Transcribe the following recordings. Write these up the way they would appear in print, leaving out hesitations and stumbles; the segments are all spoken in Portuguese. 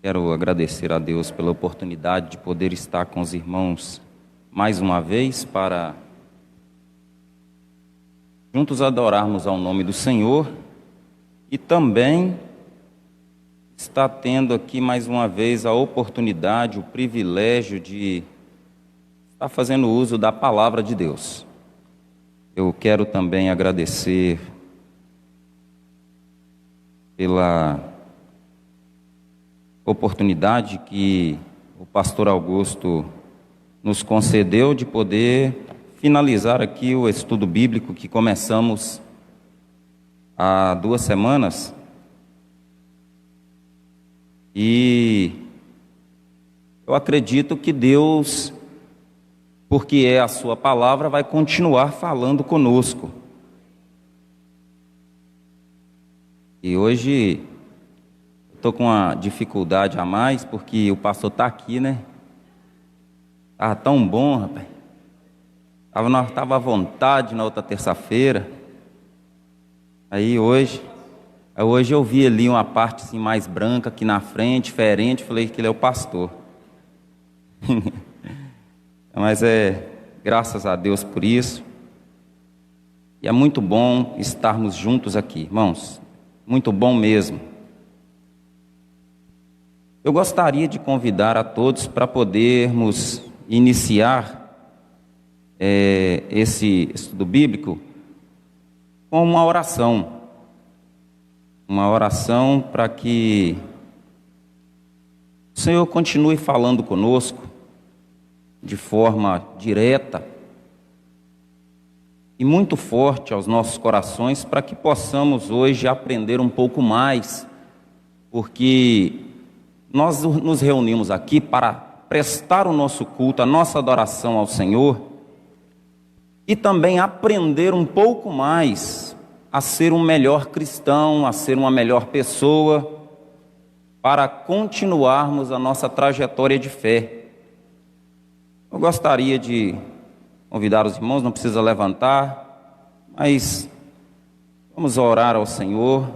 Quero agradecer a Deus pela oportunidade de poder estar com os irmãos mais uma vez para juntos adorarmos ao nome do Senhor e também estar tendo aqui mais uma vez a oportunidade, o privilégio de estar fazendo uso da palavra de Deus. Eu quero também agradecer pela oportunidade que o pastor Augusto nos concedeu de poder finalizar aqui o estudo bíblico que começamos há 2 semanas. E eu acredito que Deus, porque é a sua palavra, vai continuar falando conosco. E hoje estou com uma dificuldade a mais, porque o pastor está aqui, né? Estava tão bom, rapaz. Estava à vontade na outra terça-feira. Aí hoje eu vi ali uma parte assim, mais branca aqui na frente, diferente. Falei que ele é o pastor. Mas graças a Deus por isso. E é muito bom estarmos juntos aqui, irmãos. Muito bom mesmo. Eu gostaria de convidar a todos para podermos iniciar esse estudo bíblico com uma oração. Uma oração para que o Senhor continue falando conosco de forma direta e muito forte aos nossos corações, para que possamos hoje aprender um pouco mais, porque nós nos reunimos aqui para prestar o nosso culto, a nossa adoração ao Senhor e também aprender um pouco mais a ser um melhor cristão, a ser uma melhor pessoa, para continuarmos a nossa trajetória de fé. Eu gostaria de convidar os irmãos, não precisa levantar, mas vamos orar ao Senhor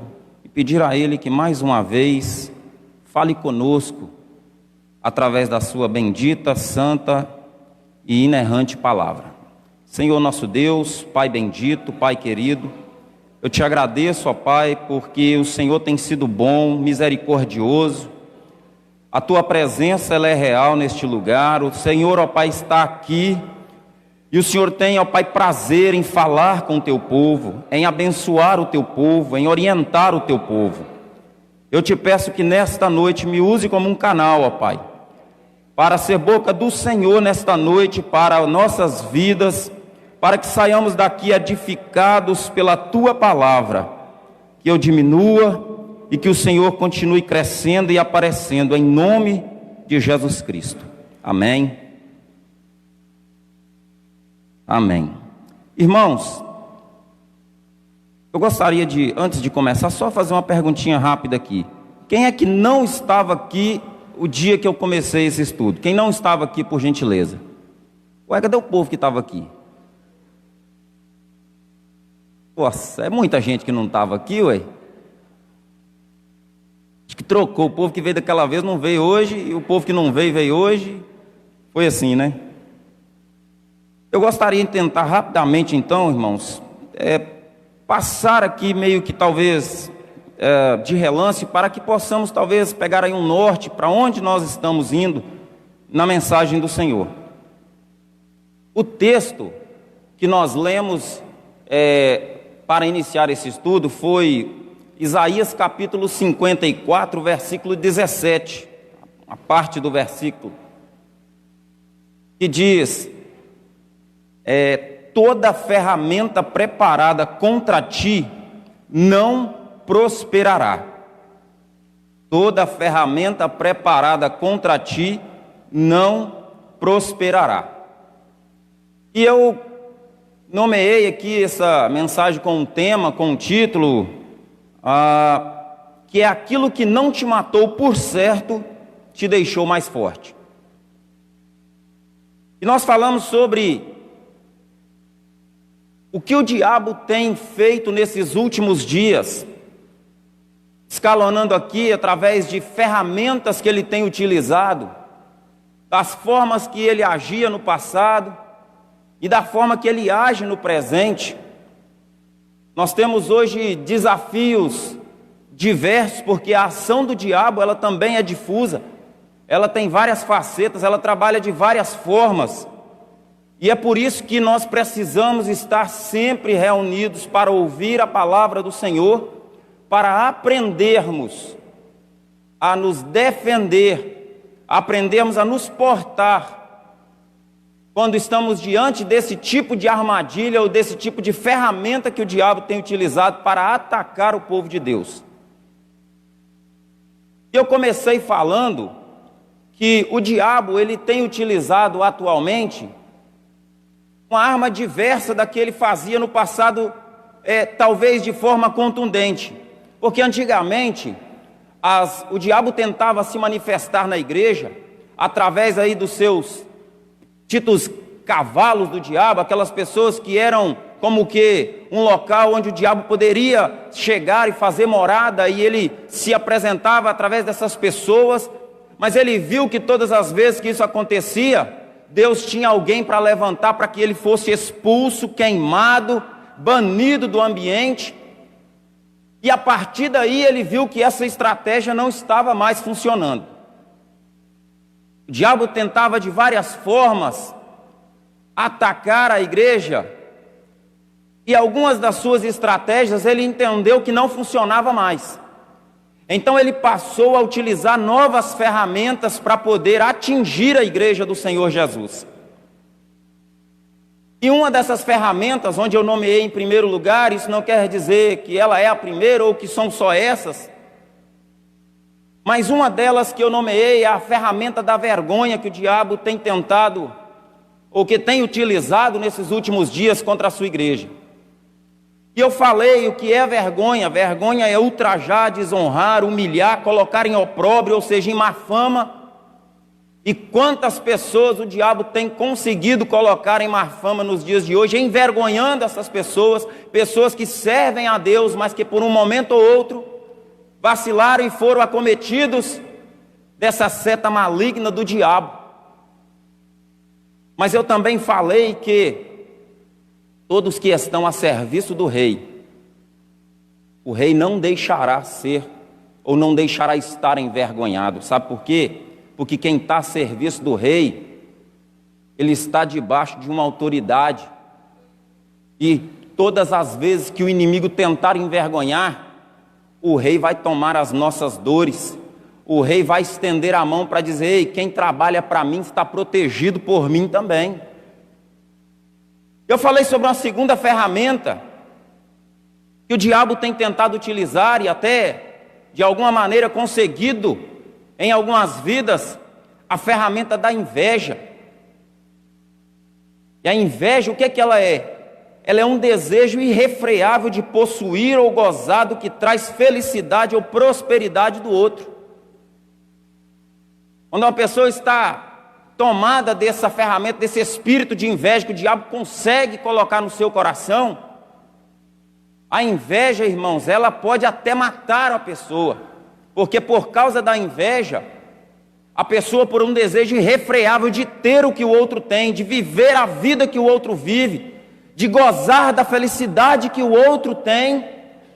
e pedir a Ele que mais uma vez fale conosco através da sua bendita, santa e inerrante palavra. Senhor nosso Deus, Pai bendito, Pai querido, eu te agradeço, ó Pai, porque o Senhor tem sido bom, misericordioso. A tua presença ela é real neste lugar. O Senhor, ó Pai, está aqui. E o Senhor tem, ó Pai, prazer em falar com o teu povo, em abençoar o teu povo, em orientar o teu povo. Eu te peço que nesta noite me use como um canal, ó Pai, para ser boca do Senhor nesta noite, para nossas vidas, para que saiamos daqui edificados pela Tua palavra, que eu diminua e que o Senhor continue crescendo e aparecendo, em nome de Jesus Cristo. Amém. Amém. Irmãos, eu gostaria de, antes de começar, só fazer uma perguntinha rápida aqui. Quem é que não estava aqui o dia que eu comecei esse estudo? Quem não estava aqui, por gentileza? Ué, cadê o povo que estava aqui? Nossa, é muita gente que não estava aqui, ué. Acho que trocou. O povo que veio daquela vez não veio hoje, e o povo que não veio, veio hoje. Foi assim, né? Eu gostaria de tentar rapidamente, então, irmãos, passar aqui meio que talvez de relance, para que possamos talvez pegar aí um norte para onde nós estamos indo na mensagem do Senhor. O texto que nós lemos para iniciar esse estudo foi Isaías capítulo 54, versículo 17, a parte do versículo que diz: toda ferramenta preparada contra ti não prosperará. Toda ferramenta preparada contra ti não prosperará. E eu nomeei aqui essa mensagem com um tema, com um título, que é aquilo que não te matou, por certo, te deixou mais forte. E nós falamos sobre o que o diabo tem feito nesses últimos dias, escalonando aqui através de ferramentas que ele tem utilizado, das formas que ele agia no passado e da forma que ele age no presente. Nós temos hoje desafios diversos, porque a ação do diabo, ela também é difusa, ela tem várias facetas, ela trabalha de várias formas, e é por isso que nós precisamos estar sempre reunidos para ouvir a palavra do Senhor, para aprendermos a nos defender, aprendermos a nos portar, quando estamos diante desse tipo de armadilha ou desse tipo de ferramenta que o diabo tem utilizado para atacar o povo de Deus. Eu comecei falando que o diabo ele tem utilizado atualmente uma arma diversa da que ele fazia no passado, talvez de forma contundente, porque antigamente o diabo tentava se manifestar na igreja através aí dos seus ditos cavalos do diabo, aquelas pessoas que eram como que um local onde o diabo poderia chegar e fazer morada, e ele se apresentava através dessas pessoas, mas ele viu que todas as vezes que isso acontecia, Deus tinha alguém para levantar para que ele fosse expulso, queimado, banido do ambiente, e a partir daí ele viu que essa estratégia não estava mais funcionando. O diabo tentava de várias formas atacar a igreja, e algumas das suas estratégias ele entendeu que não funcionava mais. Então ele passou a utilizar novas ferramentas para poder atingir a igreja do Senhor Jesus. E uma dessas ferramentas, onde eu nomeei em primeiro lugar, isso não quer dizer que ela é a primeira ou que são só essas, mas uma delas que eu nomeei é a ferramenta da vergonha que o diabo tem tentado, ou que tem utilizado nesses últimos dias contra a sua igreja. E eu falei o que é vergonha. Vergonha é ultrajar, desonrar, humilhar, colocar em opróbrio, ou seja, em má fama. E quantas pessoas o diabo tem conseguido colocar em má fama nos dias de hoje, envergonhando essas pessoas, pessoas que servem a Deus, mas que por um momento ou outro vacilaram e foram acometidos dessa seta maligna do diabo. Mas eu também falei que todos que estão a serviço do rei, o rei não deixará ser, ou não deixará estar envergonhado. Sabe por quê? Porque quem está a serviço do rei, ele está debaixo de uma autoridade, e todas as vezes que o inimigo tentar envergonhar, o rei vai tomar as nossas dores, o rei vai estender a mão para dizer: ei, quem trabalha para mim está protegido por mim também. Eu falei sobre uma segunda ferramenta que o diabo tem tentado utilizar e até, de alguma maneira, conseguido em algumas vidas, a ferramenta da inveja. E a inveja, o que é que ela é? Ela é um desejo irrefreável de possuir ou gozar do que traz felicidade ou prosperidade do outro. Quando uma pessoa está tomada dessa ferramenta, desse espírito de inveja que o diabo consegue colocar no seu coração, a inveja, irmãos, ela pode até matar a pessoa, porque por causa da inveja, a pessoa, por um desejo irrefreável de ter o que o outro tem, de viver a vida que o outro vive, de gozar da felicidade que o outro tem,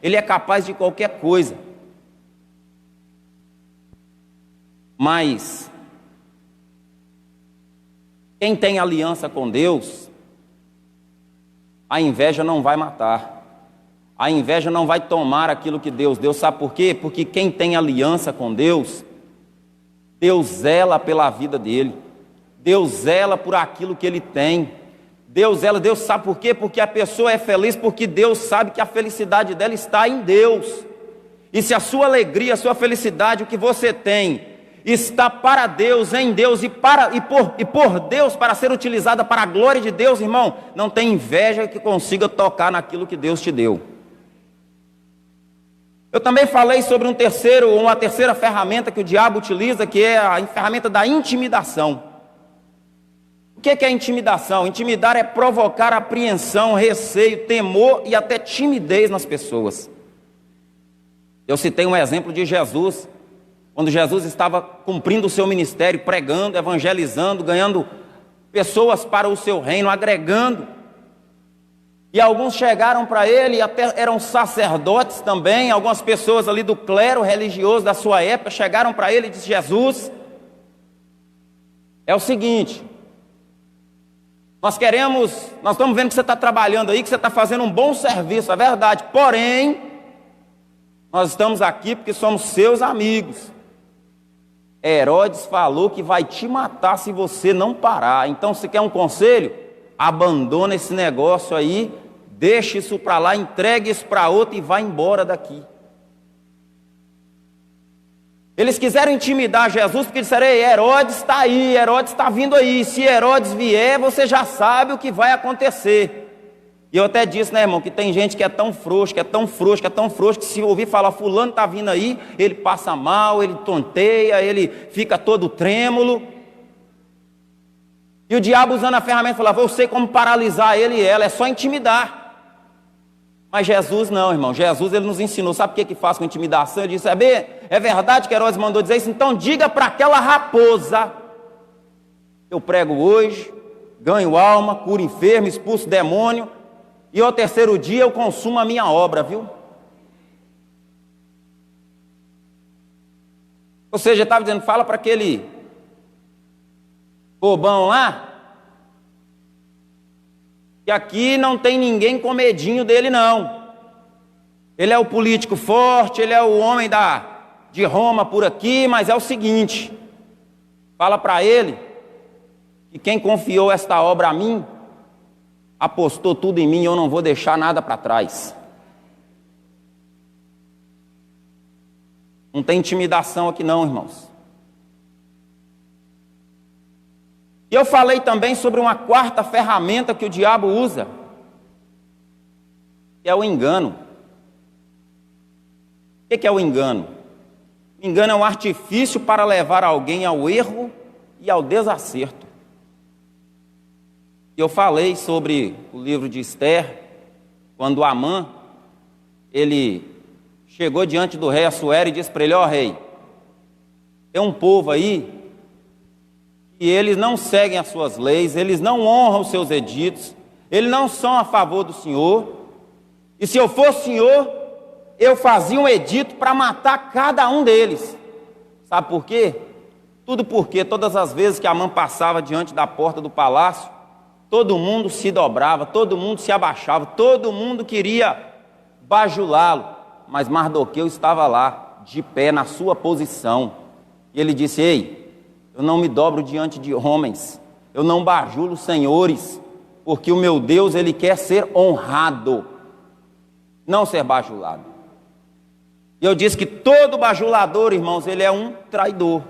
ele é capaz de qualquer coisa. Mas quem tem aliança com Deus, a inveja não vai matar. A inveja não vai tomar aquilo que Deus deu. Sabe por quê? Porque quem tem aliança com Deus, Deus zela pela vida dele. Deus zela por aquilo que ele tem. Deus sabe por quê? Porque a pessoa é feliz, porque Deus sabe que a felicidade dela está em Deus. E se a sua alegria, a sua felicidade, o que você tem, está para Deus, em Deus e por Deus, para ser utilizada para a glória de Deus, irmão, não tem inveja que consiga tocar naquilo que Deus te deu. Eu também falei sobre uma terceira ferramenta que o diabo utiliza, que é a ferramenta da intimidação. O que é intimidação? Intimidar é provocar apreensão, receio, temor e até timidez nas pessoas. Eu citei um exemplo de Jesus, quando Jesus estava cumprindo o seu ministério, pregando, evangelizando, ganhando pessoas para o seu reino, agregando. E alguns chegaram para ele, até eram sacerdotes também, algumas pessoas ali do clero religioso da sua época, chegaram para ele e disse: Jesus, é o seguinte, nós estamos vendo que você está trabalhando aí, que você está fazendo um bom serviço, é verdade, porém, nós estamos aqui porque somos seus amigos. Herodes falou que vai te matar se você não parar. Então, se quer um conselho, abandona esse negócio aí, deixa isso para lá, entregue isso para outro e vai embora daqui. Eles quiseram intimidar Jesus porque disseram: ei, Herodes está aí, Herodes está vindo aí. Se Herodes vier, você já sabe o que vai acontecer. E eu até disse, né, irmão, que tem gente que é tão frouxo, que se ouvir falar fulano está vindo aí, ele passa mal, ele tonteia, ele fica todo trêmulo. E o diabo, usando a ferramenta, falava: eu sei como paralisar ele e ela, é só intimidar. Mas Jesus não, irmão, Jesus ele nos ensinou, sabe o que faz com intimidação? Ele disse: é verdade que Herodes mandou dizer isso? Então diga para aquela raposa, eu prego hoje, ganho alma, curo enfermo, expulso demônio, e ao terceiro dia eu consumo a minha obra, viu? Ou seja, estava dizendo, fala para aquele bobão lá, que aqui não tem ninguém com medinho dele não. Ele é o político forte, ele é o homem de Roma por aqui, mas é o seguinte, fala para ele, que quem confiou esta obra a mim, apostou tudo em mim, eu não vou deixar nada para trás. Não tem intimidação aqui não, irmãos. E eu falei também sobre uma quarta ferramenta que o diabo usa, que é o engano. O que é o engano? O engano é um artifício para levar alguém ao erro e ao desacerto. Eu falei sobre o livro de Esther, quando Amã, ele chegou diante do rei Assuero e disse para ele: ó rei, tem um povo aí, e eles não seguem as suas leis, eles não honram os seus editos, eles não são a favor do Senhor, e se eu fosse Senhor, eu fazia um edito para matar cada um deles. Sabe por quê? Tudo porque todas as vezes que Amã passava diante da porta do palácio, todo mundo se dobrava, todo mundo se abaixava, todo mundo queria bajulá-lo, mas Mardoqueu estava lá, de pé na sua posição, e ele disse: ei, eu não me dobro diante de homens, eu não bajulo senhores, porque o meu Deus, ele quer ser honrado, não ser bajulado. E eu disse que todo bajulador, irmãos, ele é um traidor,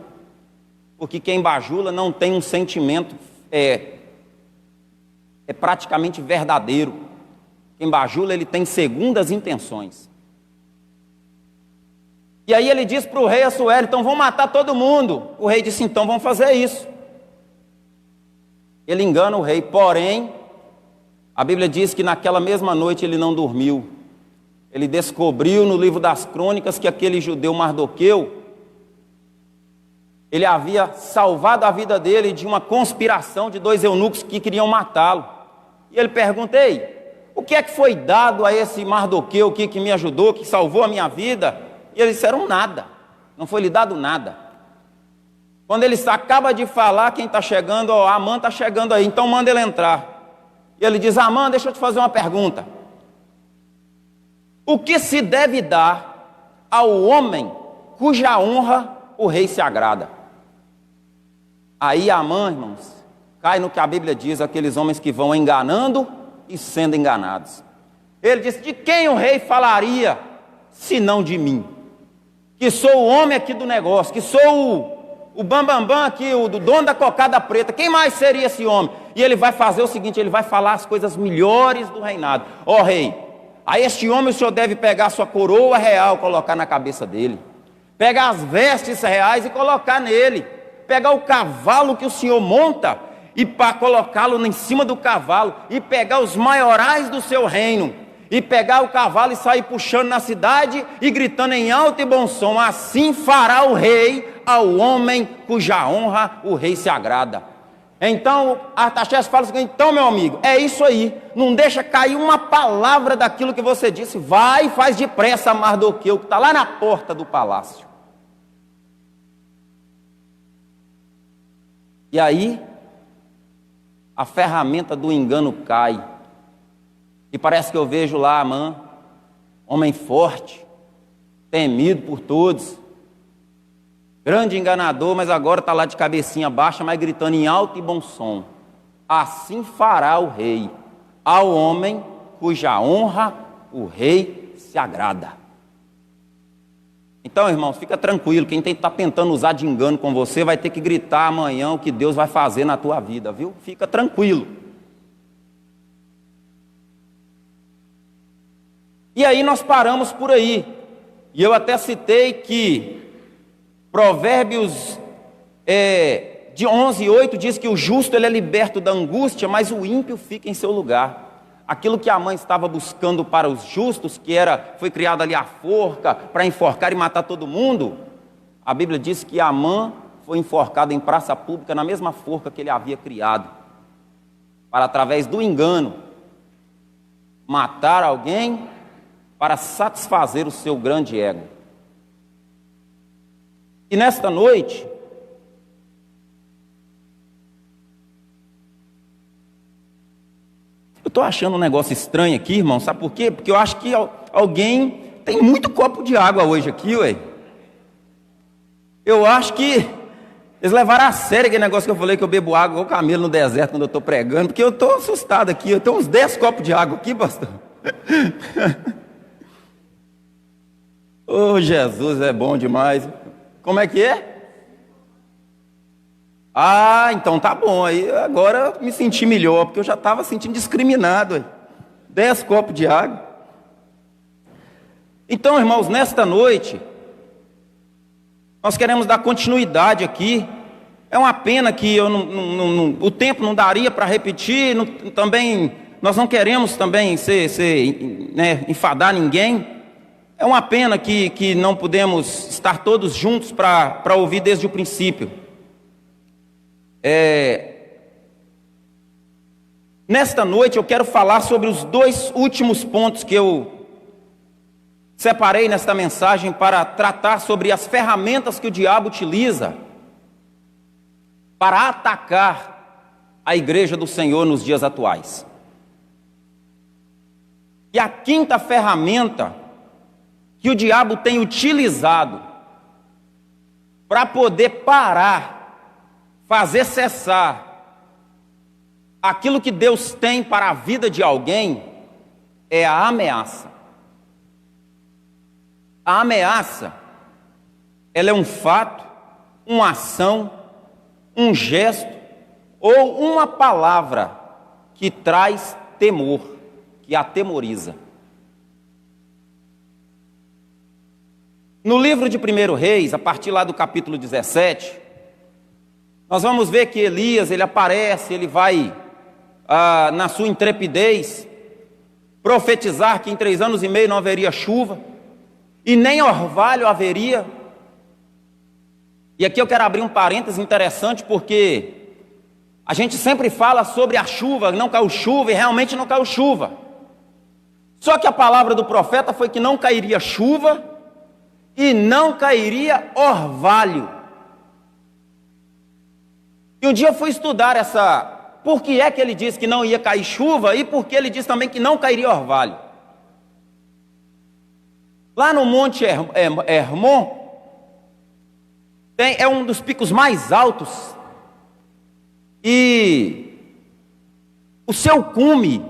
porque quem bajula não tem um sentimento é praticamente verdadeiro. Quem bajula, ele tem segundas intenções. E aí ele disse para o rei Assuero: então vão matar todo mundo. O rei disse: então vamos fazer isso. Ele engana o rei, porém, a Bíblia diz que naquela mesma noite ele não dormiu. Ele descobriu no livro das crônicas que aquele judeu Mardoqueu, ele havia salvado a vida dele de uma conspiração de 2 eunucos que queriam matá-lo. E ele pergunta: ei, o que é que foi dado a esse Mardoqueu que me ajudou, que salvou a minha vida? E eles disseram: nada, não foi lhe dado nada. Quando ele acaba de falar, quem está chegando, ó, Amã está chegando aí, então manda ele entrar. E ele diz: Amã, deixa eu te fazer uma pergunta. O que se deve dar ao homem cuja honra o rei se agrada? Aí Amã, irmãos, cai no que a Bíblia diz, aqueles homens que vão enganando e sendo enganados. Ele disse: de quem o rei falaria, senão de mim? Que sou o homem aqui do negócio, que sou o bambambam aqui, o dono da cocada preta. Quem mais seria esse homem? E ele vai fazer o seguinte, ele vai falar as coisas melhores do reinado. Ó rei, a este homem o senhor deve pegar a sua coroa real, colocar na cabeça dele. Pegar as vestes reais e colocar nele. Pegar o cavalo que o senhor monta e para colocá-lo em cima do cavalo, e pegar os maiorais do seu reino, e pegar o cavalo e sair puxando na cidade e gritando em alto e bom som: assim fará o rei ao homem cuja honra o rei se agrada. Então Artaxerxes fala assim: então, meu amigo, é isso aí, não deixa cair uma palavra daquilo que você disse, vai e faz depressa Mardoqueu, que está lá na porta do palácio. E aí a ferramenta do engano cai, e parece que eu vejo lá Amã, homem forte, temido por todos, grande enganador, mas agora está lá de cabecinha baixa, mas gritando em alto e bom som: assim fará o rei ao homem cuja honra o rei se agrada. Então, irmãos, fica tranquilo, quem está tentando usar de engano com você vai ter que gritar amanhã o que Deus vai fazer na tua vida, viu? Fica tranquilo. E aí nós paramos por aí, e eu até citei que Provérbios de 11:8 diz que o justo ele é liberto da angústia, mas o ímpio fica em seu lugar. Aquilo que a mãe estava buscando para os justos, que foi criada ali a forca para enforcar e matar todo mundo, a Bíblia diz que Amã foi enforcado em praça pública na mesma forca que ele havia criado, para através do engano matar alguém para satisfazer o seu grande ego. E nesta noite, eu estou achando um negócio estranho aqui, irmão, sabe por quê? Porque eu acho que alguém tem muito copo de água hoje aqui, ué. Eu acho que eles levaram a sério aquele negócio que eu falei, que eu bebo água igual camelo no deserto quando eu estou pregando, porque eu estou assustado aqui, eu tenho uns 10 copos de água aqui, pastor. Oh, Jesus, é bom demais. Como é que é? Ah, então tá bom, aí agora eu me senti melhor, porque eu já estava sentindo discriminado, aí. 10 copos de água. Então, irmãos, nesta noite, nós queremos dar continuidade aqui. É uma pena que o tempo não daria para repetir, também, nós não queremos também enfadar ninguém. É uma pena que não podemos estar todos juntos para ouvir desde o princípio. Nesta noite eu quero falar sobre os 2 últimos pontos que eu separei nesta mensagem para tratar sobre as ferramentas que o diabo utiliza para atacar a igreja do Senhor nos dias atuais. E a 5ª ferramenta que o diabo tem utilizado para poder parar, fazer cessar aquilo que Deus tem para a vida de alguém, é a ameaça. A ameaça, ela é um fato, uma ação, um gesto ou uma palavra que traz temor, que atemoriza. No livro de 1 Reis, a partir lá do capítulo 17, nós vamos ver que Elias, ele aparece, ele vai, na sua intrepidez, profetizar que em 3 anos e meio não haveria chuva, e nem orvalho haveria. E aqui eu quero abrir um parêntese interessante, porque a gente sempre fala sobre a chuva, não caiu chuva, e realmente não caiu chuva. Só que a palavra do profeta foi que não cairia chuva, e não cairia orvalho. E um dia eu fui estudar por que é que ele disse que não ia cair chuva e por que ele disse também que não cairia orvalho. Lá no Monte Hermon, é um dos picos mais altos, e o seu cume,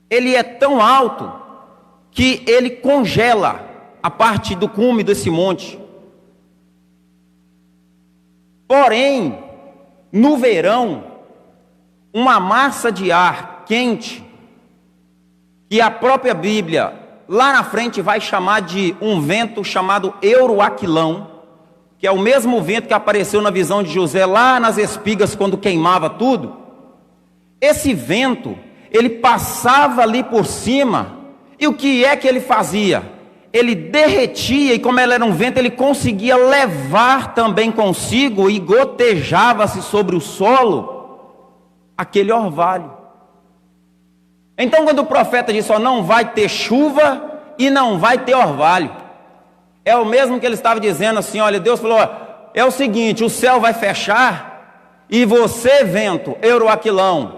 ele é tão alto que ele congela a parte do cume desse monte. Porém, no verão, uma massa de ar quente, que a própria Bíblia, lá na frente, vai chamar de um vento chamado Euroaquilão, que é o mesmo vento que apareceu na visão de José lá nas espigas, quando queimava tudo. Esse vento, ele passava ali por cima, e o que é que ele fazia? Ele derretia, e como ele era um vento, ele conseguia levar também consigo, e gotejava-se sobre o solo, aquele orvalho. Então quando o profeta disse, ó, não vai ter chuva, e não vai ter orvalho, é o mesmo que ele estava dizendo assim, olha, Deus falou, ó, é o seguinte, o céu vai fechar, e você, vento, Euroaquilão,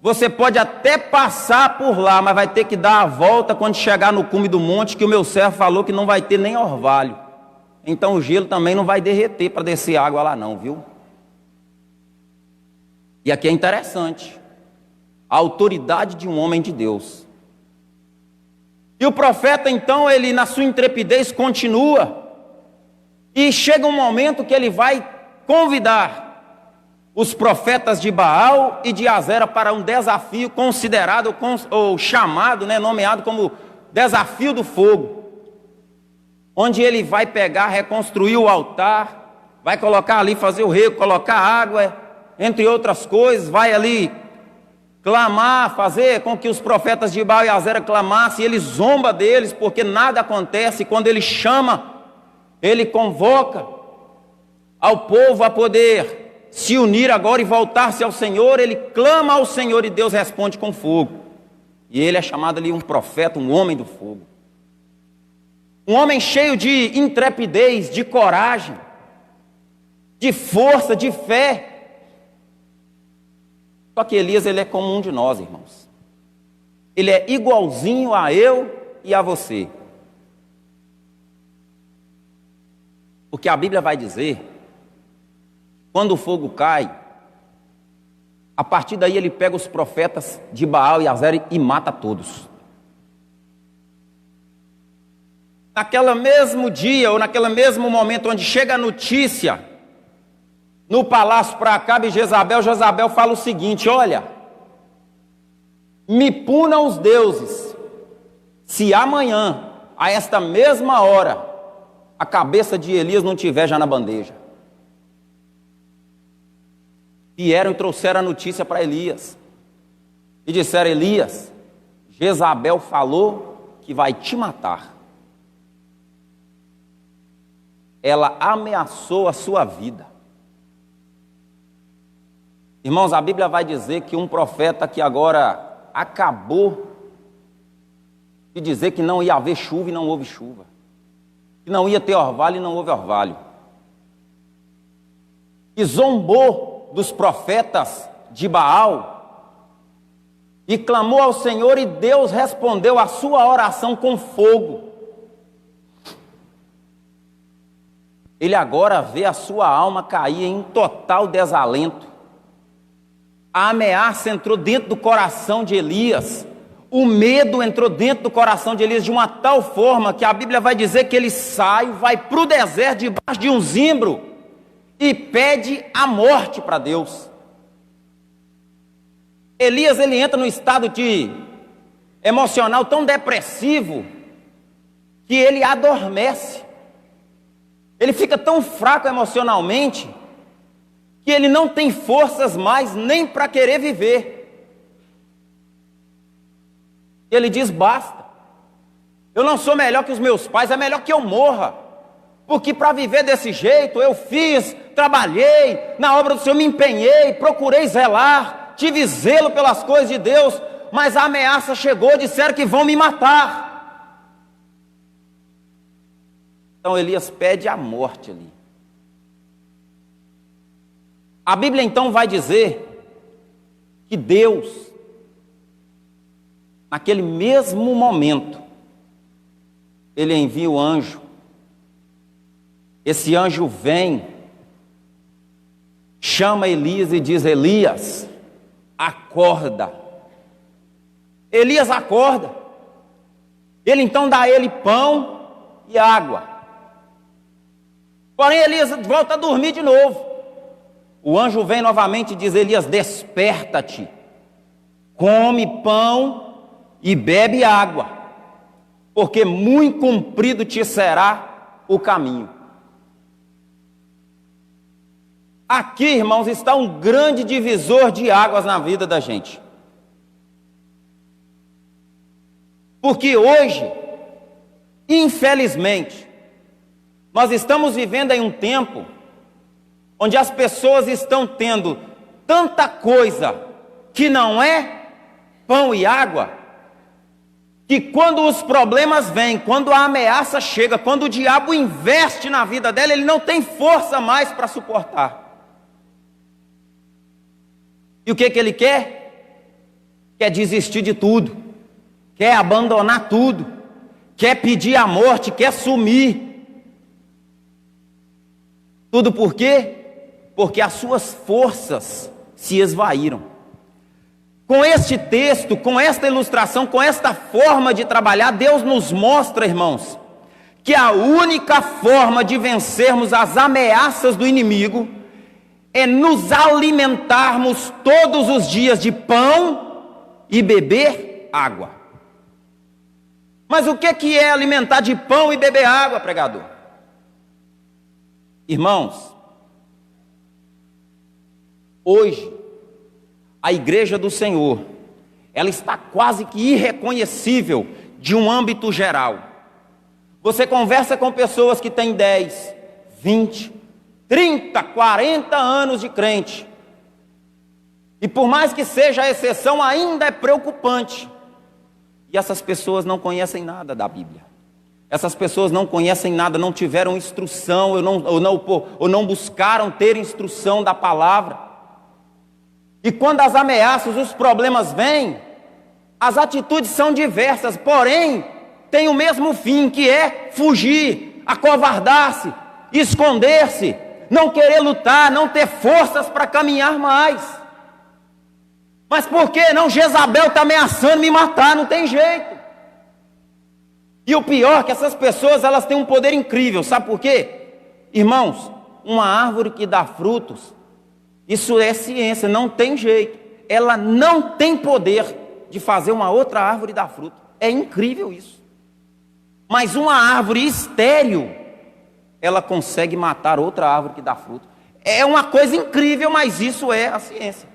você pode até passar por lá, mas vai ter que dar a volta quando chegar no cume do monte, que o meu servo falou que não vai ter nem orvalho. Então o gelo também não vai derreter para descer água lá não, viu? E aqui é interessante, a autoridade de um homem de Deus. E o profeta então, ele na sua intrepidez continua, e chega um momento que ele vai convidar os profetas de Baal e de Azera para um desafio considerado, ou chamado, nomeado como desafio do fogo, onde ele vai pegar, reconstruir o altar, vai colocar ali, fazer o rego, colocar água, entre outras coisas, vai ali clamar, fazer com que os profetas de Baal e Azera clamassem, e ele zomba deles, porque nada acontece. Quando ele chama, ele convoca ao povo a poder se unir agora e voltar-se ao Senhor, ele clama ao Senhor e Deus responde com fogo. E ele é chamado ali um profeta, um homem do fogo. Um homem cheio de intrepidez, de coragem, de força, de fé. Só que Elias, ele é como um de nós, irmãos. Ele é igualzinho a eu e a você. Porque a Bíblia vai dizer, quando o fogo cai, a partir daí ele pega os profetas de Baal e Azera e mata todos. Naquele mesmo dia, ou naquele mesmo momento onde chega a notícia no palácio para Acabe e Jezabel, Jezabel fala o seguinte, olha, me punam os deuses, se amanhã, a esta mesma hora, a cabeça de Elias não estiver já na bandeja. Vieram e trouxeram a notícia para Elias. E disseram, Elias, Jezabel falou que vai te matar. Ela ameaçou a sua vida. Irmãos, a Bíblia vai dizer que um profeta que agora acabou de dizer que não ia haver chuva e não houve chuva. Que não ia ter orvalho e não houve orvalho. Que zombou dos profetas de Baal e clamou ao Senhor, e Deus respondeu a sua oração com fogo. Ele agora vê a sua alma cair em total desalento. A ameaça entrou dentro do coração de Elias, o medo entrou dentro do coração de Elias de uma tal forma que a Bíblia vai dizer que ele sai, vai para o deserto debaixo de um zimbro e pede a morte para Deus. Elias, ele entra num estado emocional tão depressivo que ele adormece. Ele fica tão fraco emocionalmente que ele não tem forças mais nem para querer viver. Ele diz, basta. Eu não sou melhor que os meus pais, é melhor que eu morra. Porque para viver desse jeito eu fiz, trabalhei, na obra do Senhor me empenhei, procurei zelar, tive zelo pelas coisas de Deus, mas a ameaça chegou, disseram que vão me matar. Então Elias pede a morte ali. A Bíblia então vai dizer que Deus, naquele mesmo momento, ele envia o anjo. Esse anjo vem, chama Elias e diz, Elias, acorda. Elias acorda. Ele então dá a ele pão e água. Porém Elias volta a dormir de novo. O anjo vem novamente e diz, Elias, desperta-te, come pão e bebe água, porque muito comprido te será o caminho. Aqui, irmãos, está um grande divisor de águas na vida da gente. Porque hoje, infelizmente, nós estamos vivendo em um tempo onde as pessoas estão tendo tanta coisa que não é pão e água, que quando os problemas vêm, quando a ameaça chega, quando o diabo investe na vida dela, ele não tem força mais para suportar. E o que ele quer? Quer desistir de tudo, quer abandonar tudo, quer pedir a morte, quer sumir. Tudo por quê? Porque as suas forças se esvaíram. Com este texto, com esta ilustração, com esta forma de trabalhar, Deus nos mostra, irmãos, que a única forma de vencermos as ameaças do inimigo é nos alimentarmos todos os dias de pão e beber água. Mas o que é alimentar de pão e beber água, pregador? Irmãos, hoje, a igreja do Senhor, ela está quase que irreconhecível de um âmbito geral. Você conversa com pessoas que têm 10, 20, 30, 40 anos de crente. E por mais que seja a exceção, ainda é preocupante. E essas pessoas não conhecem nada da Bíblia. Essas pessoas não conhecem nada, não tiveram instrução, ou não buscaram ter instrução da palavra. E quando as ameaças, os problemas vêm, as atitudes são diversas, porém, tem o mesmo fim, que é fugir, acovardar-se, esconder-se, não querer lutar, não ter forças para caminhar mais. Mas por que não? Jezabel está ameaçando me matar, não tem jeito. E o pior é que essas pessoas, elas têm um poder incrível, sabe por quê? Irmãos, uma árvore que dá frutos, isso é ciência, não tem jeito. Ela não tem poder de fazer uma outra árvore dar fruto. É incrível isso. Mas uma árvore estéril, ela consegue matar outra árvore que dá fruto. É uma coisa incrível, mas isso é a ciência.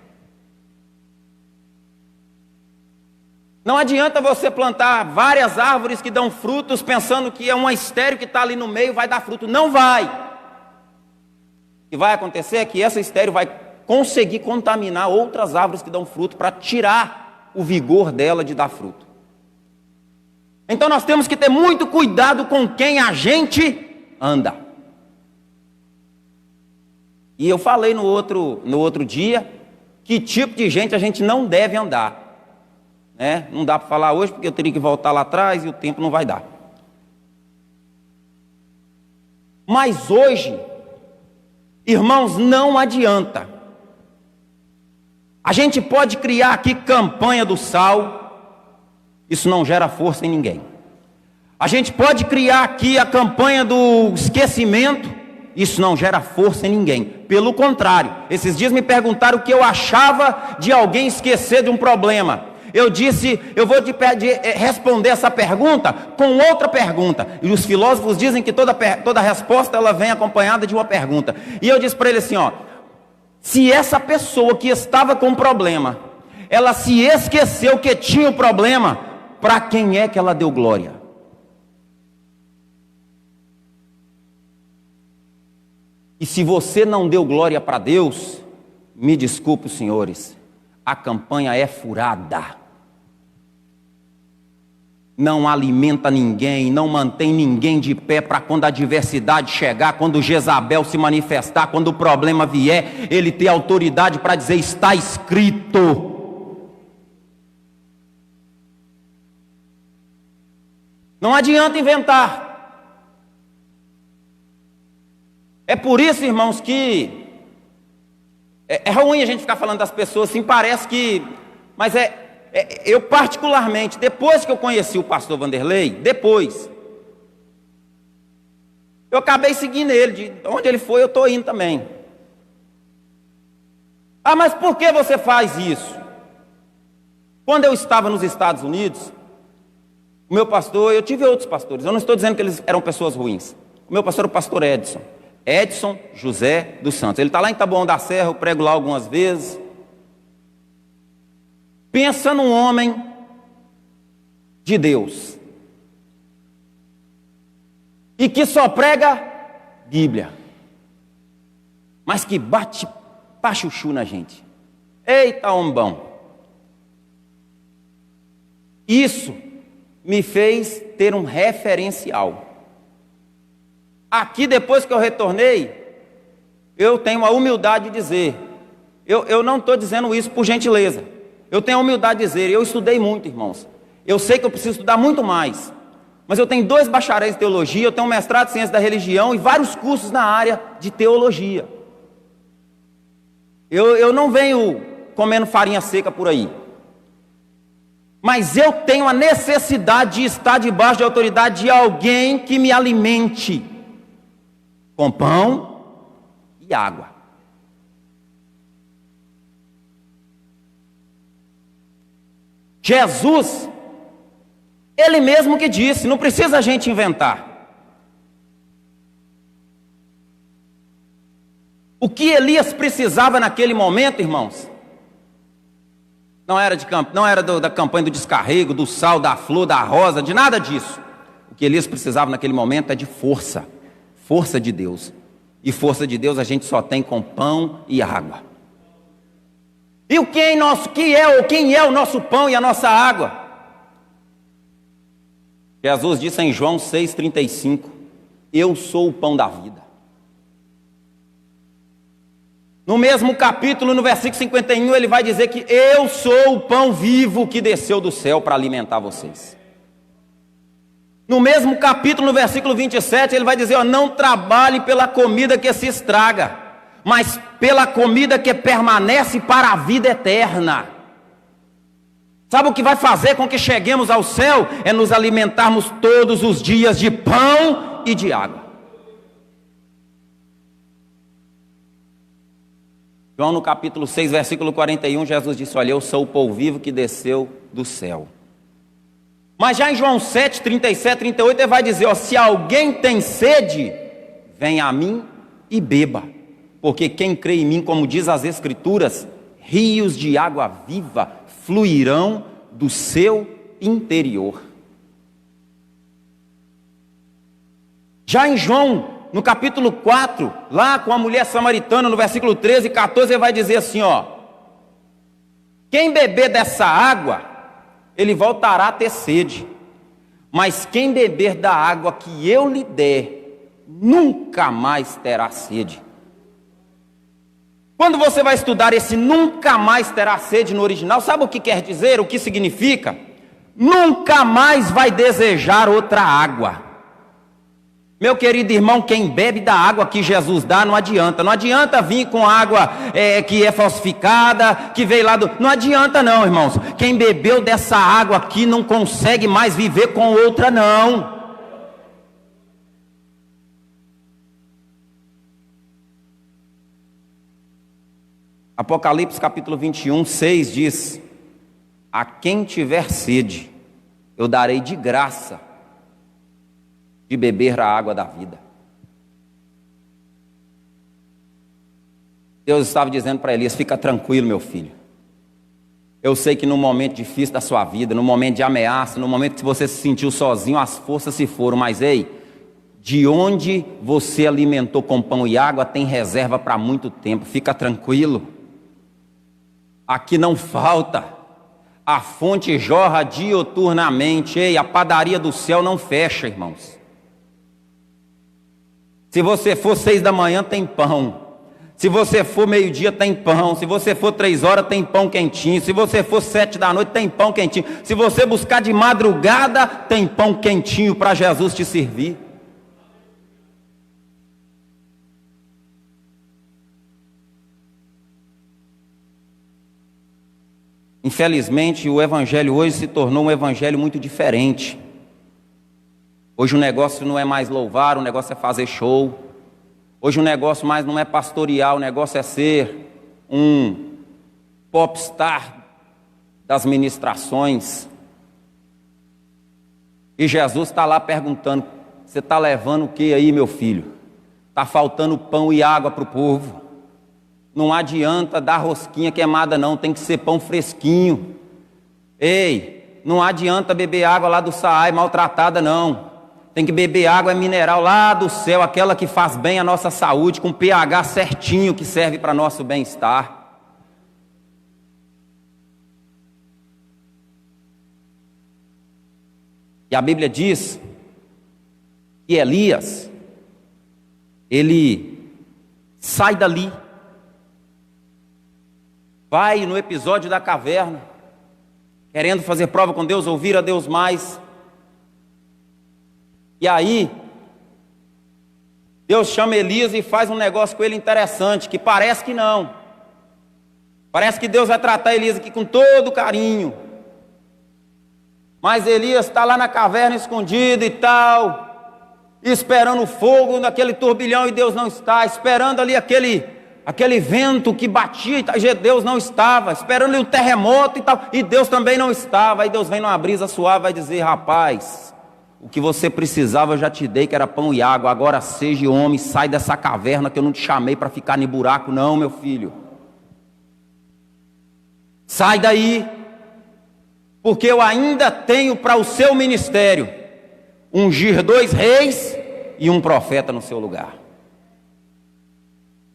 Não adianta você plantar várias árvores que dão frutos pensando que é uma estéril que está ali no meio vai dar fruto. Não vai. O que vai acontecer é que essa estéril vai conseguir contaminar outras árvores que dão fruto para tirar o vigor dela de dar fruto. Então nós temos que ter muito cuidado com quem a gente anda. E eu falei no outro dia que tipo de gente a gente não deve andar. Não dá para falar hoje porque eu teria que voltar lá atrás e o tempo não vai dar. Mas hoje, irmãos, não adianta. A gente pode criar aqui campanha do sal, isso não gera força em ninguém. A gente pode criar aqui a campanha do esquecimento, isso não gera força em ninguém. Pelo contrário, esses dias me perguntaram o que eu achava de alguém esquecer de um problema. Eu disse, eu vou responder essa pergunta com outra pergunta. E os filósofos dizem que toda resposta ela vem acompanhada de uma pergunta. E eu disse para ele assim, se essa pessoa que estava com problema, ela se esqueceu que tinha o problema, para quem é que ela deu glória? E se você não deu glória para Deus, me desculpe, senhores, a campanha é furada. Não alimenta ninguém, não mantém ninguém de pé para quando a adversidade chegar, quando Jezabel se manifestar, quando o problema vier, ele ter autoridade para dizer, está escrito. Não adianta inventar. É por isso, irmãos, que é ruim a gente ficar falando das pessoas assim, parece que... Mas eu particularmente, depois que eu conheci o pastor Vanderlei, eu acabei seguindo ele, de onde ele foi eu estou indo também. Mas por que você faz isso? Quando eu estava nos Estados Unidos, o meu pastor, eu tive outros pastores, eu não estou dizendo que eles eram pessoas ruins. O meu pastor era o pastor Edson José dos Santos. Ele está lá em Taboão da Serra, eu prego lá algumas vezes. Pensa num homem de Deus e que só prega Bíblia, mas que bate pachuchu na gente. Eita, homem bom! Isso me fez ter um referencial. Aqui, depois que eu retornei, eu tenho a humildade de dizer, eu não estou dizendo isso por gentileza, eu tenho a humildade de dizer, eu estudei muito, irmãos, eu sei que eu preciso estudar muito mais, mas eu tenho 2 bacharéis em teologia, eu tenho um mestrado em ciência da religião e vários cursos na área de teologia. Eu não venho comendo farinha seca por aí, mas eu tenho a necessidade de estar debaixo de autoridade de alguém que me alimente com pão e água. Jesus, Ele mesmo que disse, não precisa a gente inventar. O que Elias precisava naquele momento, irmãos, não era da campanha do descarrego, do sal, da flor, da rosa, de nada disso. O que Elias precisava naquele momento é de força, força de Deus. E força de Deus a gente só tem com pão e água. E quem é o nosso pão e a nossa água? Jesus disse em João 6,35, eu sou o pão da vida. No mesmo capítulo, no versículo 51, ele vai dizer que eu sou o pão vivo que desceu do céu para alimentar vocês. No mesmo capítulo, no versículo 27, ele vai dizer, não trabalhe pela comida que se estraga, mas pela comida que permanece para a vida eterna. Sabe o que vai fazer com que cheguemos ao céu? É nos alimentarmos todos os dias de pão e de água. João no capítulo 6, versículo 41, Jesus disse, olha, eu sou o pão vivo que desceu do céu. Mas já em João 7, 37, 38, ele vai dizer, se alguém tem sede, venha a mim e beba. Porque quem crê em mim, como diz as Escrituras, rios de água viva fluirão do seu interior. Já em João, no capítulo 4, lá com a mulher samaritana, no versículo 13 e 14, ele vai dizer assim, quem beber dessa água, ele voltará a ter sede, mas quem beber da água que eu lhe der, nunca mais terá sede. Quando você vai estudar esse nunca mais terá sede no original, sabe o que quer dizer, o que significa? Nunca mais vai desejar outra água. Meu querido irmão, quem bebe da água que Jesus dá, não adianta vir com água que é falsificada, que veio lá do... Não adianta não, irmãos, quem bebeu dessa água aqui não consegue mais viver com outra não. Apocalipse capítulo 21, 6 diz, a quem tiver sede, eu darei de graça de beber a água da vida. Deus estava dizendo para Elias, fica tranquilo, meu filho. Eu sei que no momento difícil da sua vida, no momento de ameaça, no momento que você se sentiu sozinho, as forças se foram, mas ei, de onde você alimentou com pão e água, tem reserva para muito tempo, fica tranquilo. Aqui não falta, a fonte jorra dioturnamente, ei, a padaria do céu não fecha, irmãos. Se você for 6 da manhã, tem pão. Se você for meio-dia, tem pão. Se você for 3 horas, tem pão quentinho. Se você for 7 da noite, tem pão quentinho. Se você buscar de madrugada, tem pão quentinho para Jesus te servir. Infelizmente, o evangelho hoje se tornou um evangelho muito diferente. Hoje o negócio não é mais louvar, o negócio é fazer show. Hoje o negócio mais não é pastorear, o negócio é ser um popstar das ministrações. E Jesus está lá perguntando, você está levando o que aí, meu filho? Está faltando pão e água para o povo. Não adianta dar rosquinha queimada não, tem que ser pão fresquinho. Ei, não adianta beber água lá do Saai maltratada, não. Tem que beber água mineral lá do céu, aquela que faz bem à nossa saúde, com pH certinho, que serve para nosso bem-estar. E a Bíblia diz que Elias, ele sai dali, vai no episódio da caverna, querendo fazer prova com Deus, ouvir a Deus mais. E aí, Deus chama Elias e faz um negócio com ele interessante, que parece que não. Parece que Deus vai tratar Elias aqui com todo carinho. Mas Elias está lá na caverna escondido e tal, esperando o fogo daquele turbilhão, e Deus não está, esperando ali aquele vento que batia, e Deus não estava, esperando ali um terremoto e tal, e Deus também não estava. Aí Deus vem numa brisa suave e vai dizer: rapaz, o que você precisava eu já te dei, que era pão e água, agora seja homem, sai dessa caverna, que eu não te chamei para ficar em buraco não, meu filho. Sai daí, porque eu ainda tenho para o seu ministério ungir 2 reis e um profeta no seu lugar.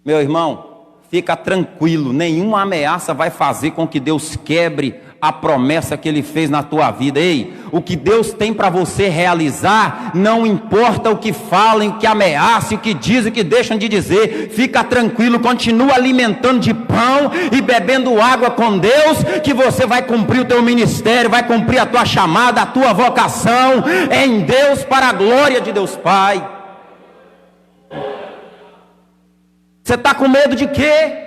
Meu irmão, fica tranquilo, nenhuma ameaça vai fazer com que Deus quebre a promessa que Ele fez na tua vida. Ei, o que Deus tem para você realizar, não importa o que falem, o que ameacem, o que dizem, o que deixam de dizer, fica tranquilo, continua alimentando de pão e bebendo água com Deus, que você vai cumprir o teu ministério, vai cumprir a tua chamada, a tua vocação em Deus, para a glória de Deus Pai. Você está com medo de quê?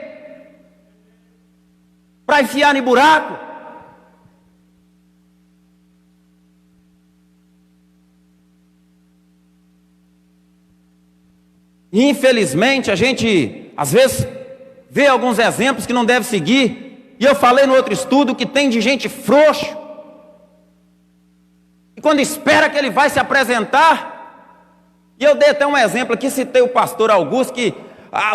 Para enfiar em buraco? Infelizmente, a gente, às vezes, vê alguns exemplos que não deve seguir. E eu falei no outro estudo que tem de gente frouxo. E quando espera que ele vai se apresentar, e eu dei até um exemplo aqui, citei o pastor Augusto, que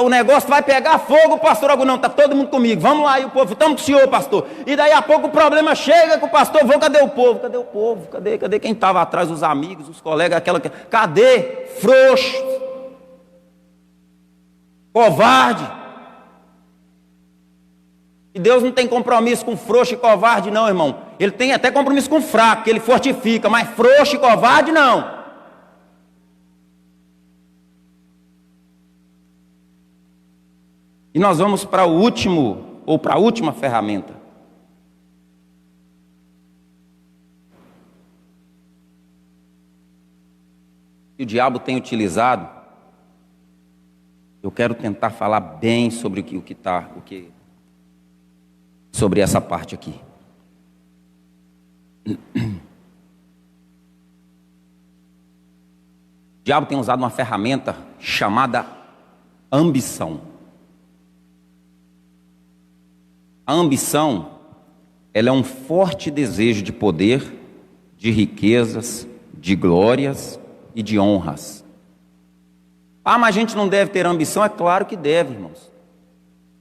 o negócio vai pegar fogo, o pastor Augusto, não, está todo mundo comigo, vamos lá, e o povo, estamos com o senhor, pastor. E daí a pouco o problema chega com o pastor, cadê o povo? Cadê o povo? Cadê quem estava atrás, os amigos, os colegas, cadê? Frouxo. Covarde. E Deus não tem compromisso com frouxo e covarde não, irmão. Ele tem até compromisso com fraco, que Ele fortifica, mas frouxo e covarde não. E nós vamos para o último, ou para a última ferramenta. Que o diabo tem utilizado. Eu quero tentar falar bem sobre sobre essa parte aqui. O diabo tem usado uma ferramenta chamada ambição. A ambição, ela é um forte desejo de poder, de riquezas, de glórias e de honras. Mas a gente não deve ter ambição? É claro que deve, irmãos.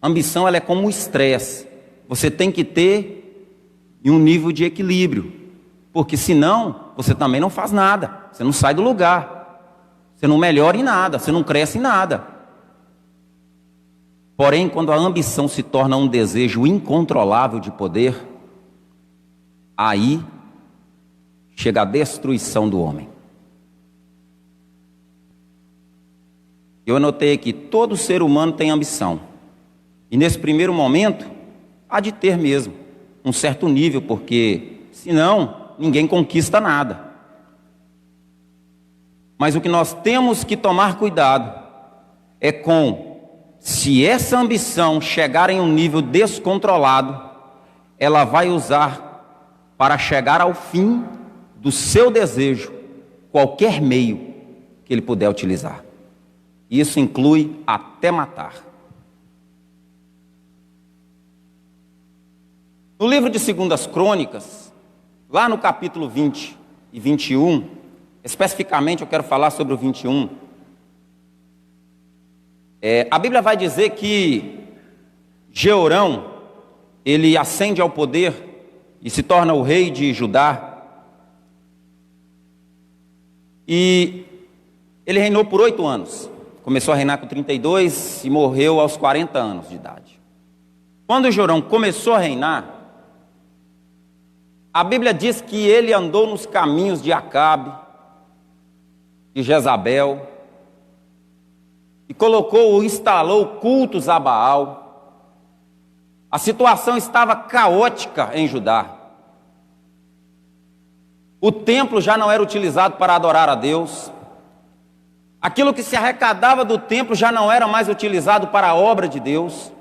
Ambição, ela é como o estresse. Você tem que ter em um nível de equilíbrio, porque senão você também não faz nada, você não sai do lugar, você não melhora em nada, você não cresce em nada. Porém, quando a ambição se torna um desejo incontrolável de poder, aí chega a destruição do homem. Eu anotei aqui, todo ser humano tem ambição. E nesse primeiro momento, há de ter mesmo um certo nível, porque senão ninguém conquista nada. Mas o que nós temos que tomar cuidado é se essa ambição chegar em um nível descontrolado, ela vai usar para chegar ao fim do seu desejo qualquer meio que ele puder utilizar. Isso inclui até matar. No livro de 2 Crônicas, lá no capítulo 20 e 21, especificamente eu quero falar sobre o 21, a Bíblia vai dizer que Jeorão, ele ascende ao poder e se torna o rei de Judá. E ele reinou por 8 anos. Começou a reinar com 32 e morreu aos 40 anos de idade. Quando Jorão começou a reinar, a Bíblia diz que ele andou nos caminhos de Acabe, de Jezabel, e instalou cultos a Baal. A situação estava caótica em Judá. O templo já não era utilizado para adorar a Deus. Aquilo que se arrecadava do templo já não era mais utilizado para a obra de Deus.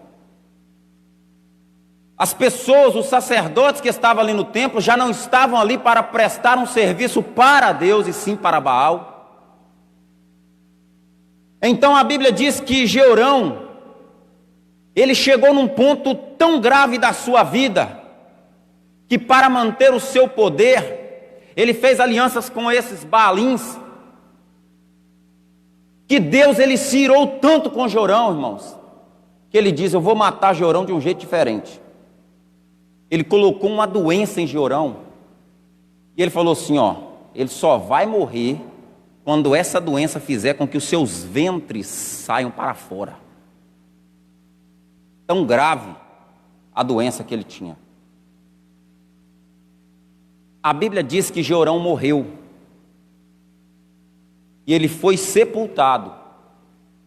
As pessoas, os sacerdotes que estavam ali no templo, já não estavam ali para prestar um serviço para Deus e sim para Baal. Então a Bíblia diz que Jeorão, ele chegou num ponto tão grave da sua vida, que para manter o seu poder, ele fez alianças com esses Baalins, que Deus ele se irou tanto com Jorão, irmãos, que ele diz: eu vou matar Jorão de um jeito diferente. Ele colocou uma doença em Jorão, e ele falou assim, ele só vai morrer quando essa doença fizer com que os seus ventres saiam para fora. Tão grave a doença que ele tinha. A Bíblia diz que Jorão morreu, e ele foi sepultado,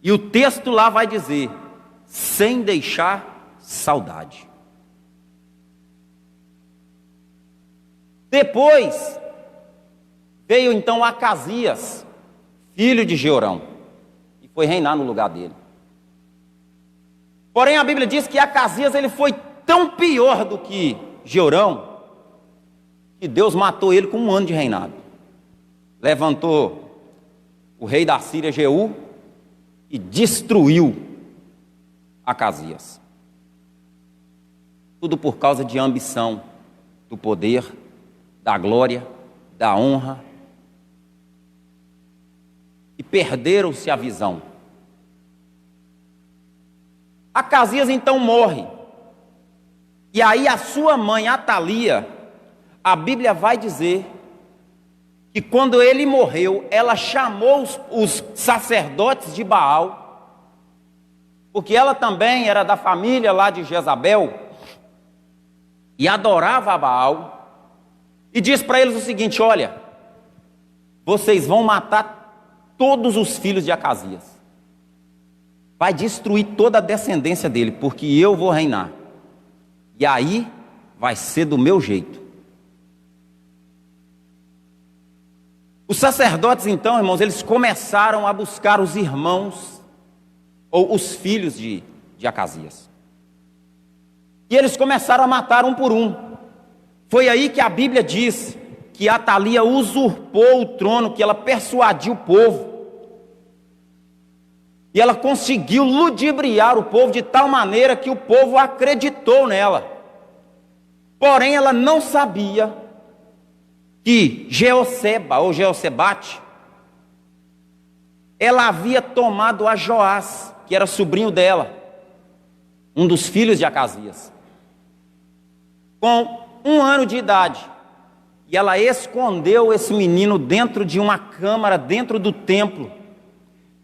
e o texto lá vai dizer, sem deixar saudade. Depois veio então Acasias, filho de Jeorão, e foi reinar no lugar dele. Porém a Bíblia diz que Acasias ele foi tão pior do que Jeorão, que Deus matou ele com 1 ano de reinado. Levantou o rei da Síria, Jeú, e destruiu Acasias. Tudo por causa de ambição, do poder, da glória, da honra. E perderam-se a visão. Acasias então morre. E aí a sua mãe, Atalia, a Bíblia vai dizer que quando ele morreu, ela chamou os sacerdotes de Baal, porque ela também era da família lá de Jezabel, e adorava a Baal, e diz para eles o seguinte: olha, vocês vão matar todos os filhos de Acasias, vai destruir toda a descendência dele, porque eu vou reinar, e aí vai ser do meu jeito. Os sacerdotes então, irmãos, eles começaram a buscar os irmãos, ou os filhos de Acasias, e eles começaram a matar um por um. Foi aí que a Bíblia diz que Atalia usurpou o trono, que ela persuadiu o povo, e ela conseguiu ludibriar o povo de tal maneira que o povo acreditou nela. Porém ela não sabia que Jeoseba, ou Jeosebate, ela havia tomado a Joás, que era sobrinho dela, um dos filhos de Acasias, com 1 ano de idade, e ela escondeu esse menino dentro de uma câmara, dentro do templo,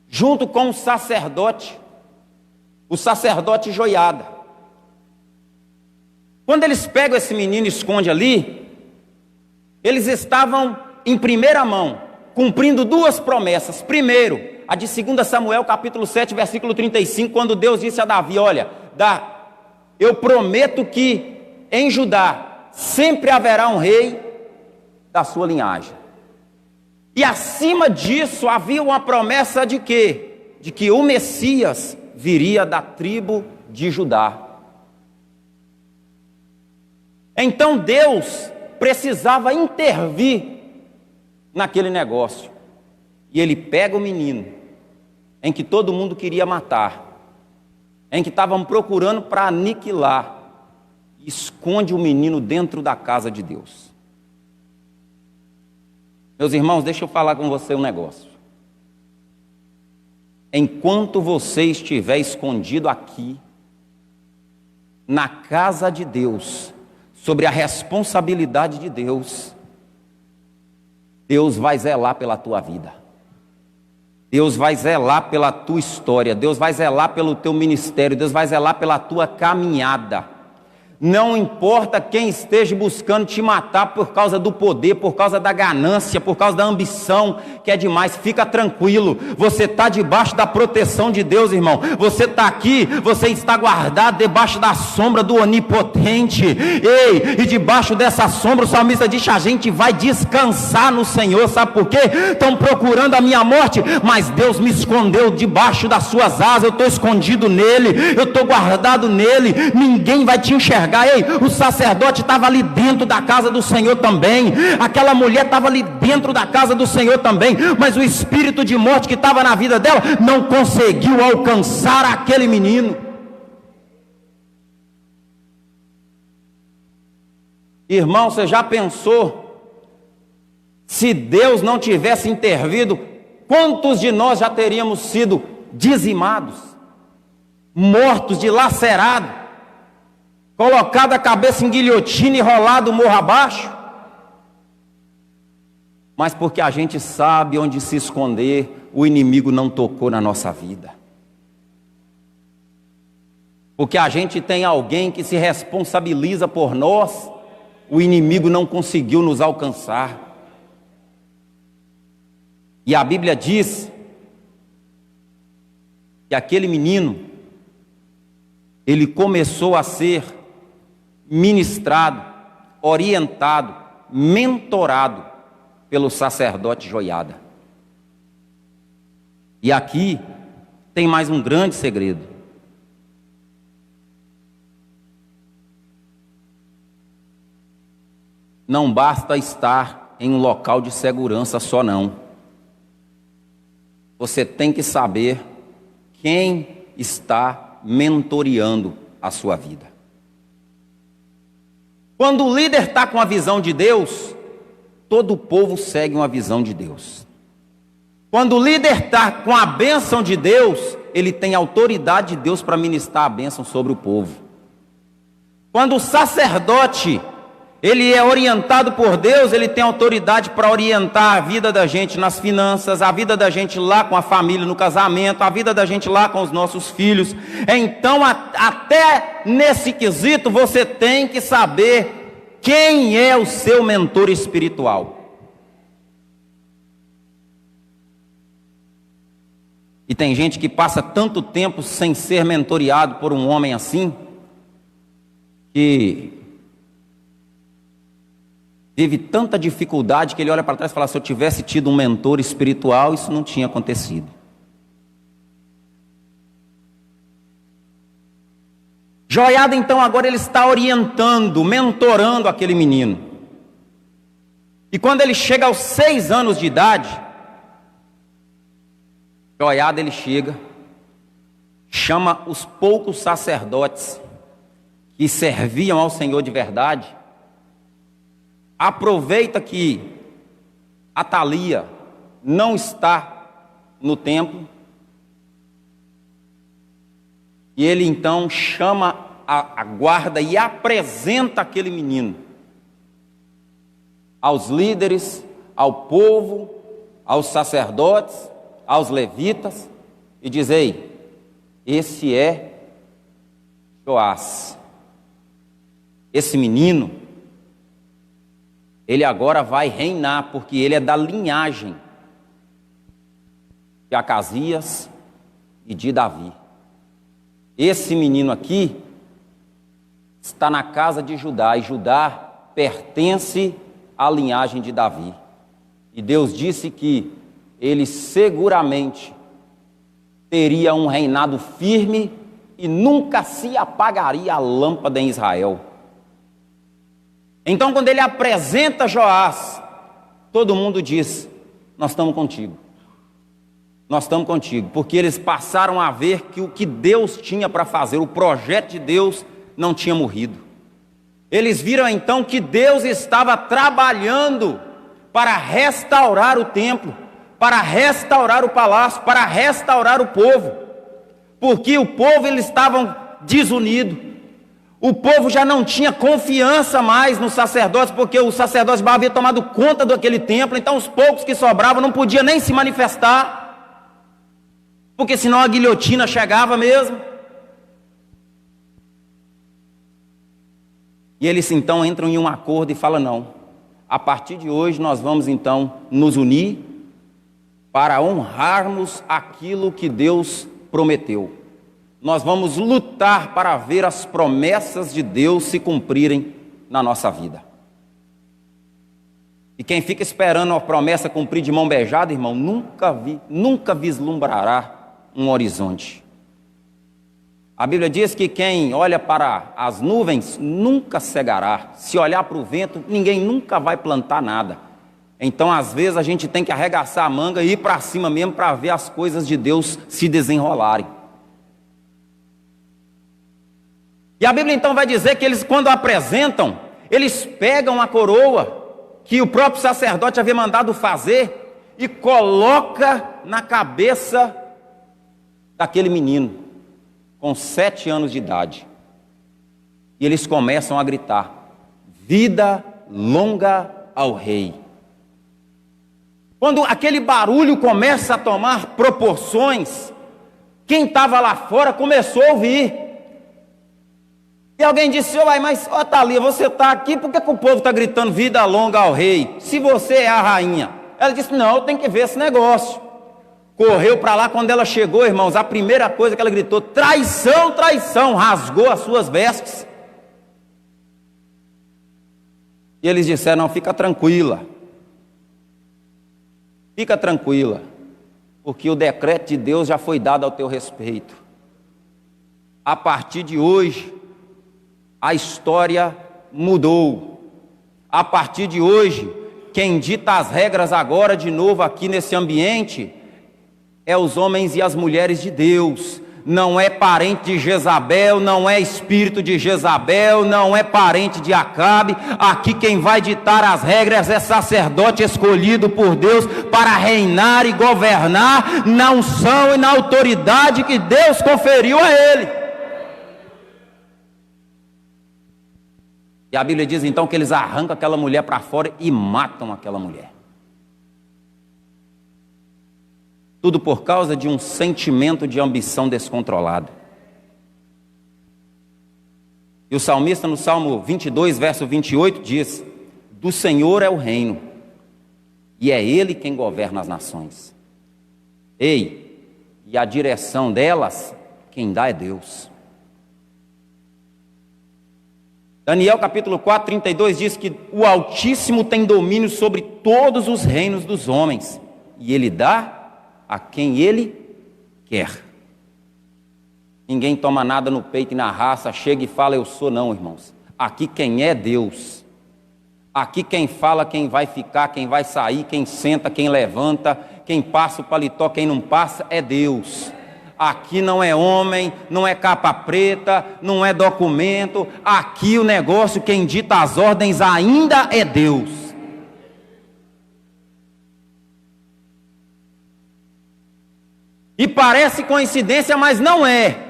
junto com o sacerdote Joiada. Quando eles pegam esse menino e escondem ali, eles estavam em primeira mão, cumprindo 2 promessas. Primeiro, a de 2 Samuel, capítulo 7, versículo 35, quando Deus disse a Davi: olha, eu prometo que em Judá sempre haverá um rei da sua linhagem. E acima disso havia uma promessa de quê? De que o Messias viria da tribo de Judá. Então Deus precisava intervir naquele negócio. E ele pega o menino, em que todo mundo queria matar, em que estavam procurando para aniquilar, e esconde o menino dentro da casa de Deus. Meus irmãos, deixa eu falar com você um negócio. Enquanto você estiver escondido aqui, na casa de Deus, sobre a responsabilidade de Deus, Deus vai zelar pela tua vida. Deus vai zelar pela tua história. Deus vai zelar pelo teu ministério. Deus vai zelar pela tua caminhada. Não importa quem esteja buscando te matar por causa do poder, por causa da ganância, por causa da ambição, que é demais, fica tranquilo, você está debaixo da proteção de Deus, irmão. Você está aqui, você está guardado debaixo da sombra do Onipotente. Ei, e debaixo dessa sombra o salmista diz: a gente vai descansar no Senhor. Sabe por quê? Estão procurando a minha morte, mas Deus me escondeu debaixo das suas asas. Eu estou escondido nele, eu estou guardado nele, ninguém vai te enxergar. Ei, o sacerdote estava ali dentro da casa do Senhor também, aquela mulher estava ali dentro da casa do Senhor também, mas o espírito de morte que estava na vida dela não conseguiu alcançar aquele menino. Irmão, você já pensou, se Deus não tivesse intervido, quantos de nós já teríamos sido dizimados, mortos, dilacerados, colocado a cabeça em guilhotina e rolado o morro abaixo? Mas porque a gente sabe onde se esconder, o inimigo não tocou na nossa vida. Porque a gente tem alguém que se responsabiliza por nós, o inimigo não conseguiu nos alcançar. E a Bíblia diz que aquele menino, ele começou a ser ministrado, orientado, mentorado pelo sacerdote Joiada. E aqui tem mais um grande segredo. Não basta estar em um local de segurança só não. Você tem que saber quem está mentoreando a sua vida. Quando o líder está com a visão de Deus, todo o povo segue uma visão de Deus. Quando o líder está com a bênção de Deus, ele tem autoridade de Deus para ministrar a bênção sobre o povo. Quando o sacerdote, ele é orientado por Deus, ele tem autoridade para orientar a vida da gente nas finanças, a vida da gente lá com a família, no casamento, a vida da gente lá com os nossos filhos. Então, até nesse quesito, você tem que saber quem é o seu mentor espiritual. E tem gente que passa tanto tempo sem ser mentoreado por um homem assim, que teve tanta dificuldade que ele olha para trás e fala: se eu tivesse tido um mentor espiritual, isso não tinha acontecido. Joiada, então, agora ele está orientando, mentorando aquele menino. E quando ele chega aos 6 anos de idade, Joiada, ele chega, chama os poucos sacerdotes que serviam ao Senhor de verdade, aproveita que Atalia não está no templo, e ele então chama a guarda e apresenta aquele menino aos líderes, ao povo, aos sacerdotes, aos levitas, e diz: ei, esse é Joás, esse menino, ele agora vai reinar, porque ele é da linhagem de Acasias e de Davi. Esse menino aqui está na casa de Judá, e Judá pertence à linhagem de Davi. E Deus disse que ele seguramente teria um reinado firme e nunca se apagaria a lâmpada em Israel. Então, quando ele apresenta Joás, todo mundo diz: nós estamos contigo. Nós estamos contigo, porque eles passaram a ver que o que Deus tinha para fazer, o projeto de Deus, não tinha morrido. Eles viram então que Deus estava trabalhando para restaurar o templo, para restaurar o palácio, para restaurar o povo, porque o povo, eles estavam desunidos, O povo já não tinha confiança mais nos sacerdotes, porque os sacerdotes haviam tomado conta daquele templo, então os poucos que sobravam não podiam nem se manifestar, porque senão a guilhotina chegava mesmo. E eles então entram em um acordo e falam: não, a partir de hoje nós vamos então nos unir para honrarmos aquilo que Deus prometeu. Nós vamos lutar para ver as promessas de Deus se cumprirem na nossa vida. E quem fica esperando a promessa cumprir de mão beijada, irmão, nunca vislumbrará um horizonte. A Bíblia diz que quem olha para as nuvens nunca cegará. Se olhar para o vento, ninguém nunca vai plantar nada. Então, às vezes, a gente tem que arregaçar a manga e ir para cima mesmo para ver as coisas de Deus se desenrolarem. E a Bíblia então vai dizer que eles, quando apresentam, eles pegam a coroa que o próprio sacerdote havia mandado fazer e coloca na cabeça daquele menino, com 7 anos de idade. E eles começam a gritar: vida longa ao rei. Quando aquele barulho começa a tomar proporções, quem estava lá fora começou a ouvir. E alguém disse: mas Thalia, você está aqui, por que o povo está gritando vida longa ao rei, se você é a rainha? Ela disse: não, eu tenho que ver esse negócio. Correu para lá. Quando ela chegou, irmãos, a primeira coisa que ela gritou: traição, traição, rasgou as suas vestes. E eles disseram: não, fica tranquila, porque o decreto de Deus já foi dado ao teu respeito. A partir de hoje, a história mudou. A partir de hoje, quem dita as regras agora de novo aqui nesse ambiente é os homens e as mulheres de Deus. Não é parente de Jezabel, não é espírito de Jezabel, não é parente de Acabe. Aqui quem vai ditar as regras é sacerdote escolhido por Deus para reinar e governar na unção e na autoridade que Deus conferiu a ele. E a Bíblia diz então que eles arrancam aquela mulher para fora e matam aquela mulher. Tudo por causa de um sentimento de ambição descontrolado. E o salmista no Salmo 22, verso 28 diz: do Senhor é o reino, e é Ele quem governa as nações. E a direção delas, quem dá é Deus. Daniel capítulo 4, 32 diz que o Altíssimo tem domínio sobre todos os reinos dos homens, e Ele dá a quem Ele quer. Ninguém toma nada no peito e na raça, chega e fala: eu sou, não, irmãos. Aqui quem é Deus. Aqui quem fala, quem vai ficar, quem vai sair, quem senta, quem levanta, quem passa o paletó, quem não passa, é Deus. Aqui não é homem, não é capa preta, não é documento. Aqui o negócio, quem dita as ordens ainda é Deus. E parece coincidência, mas não é.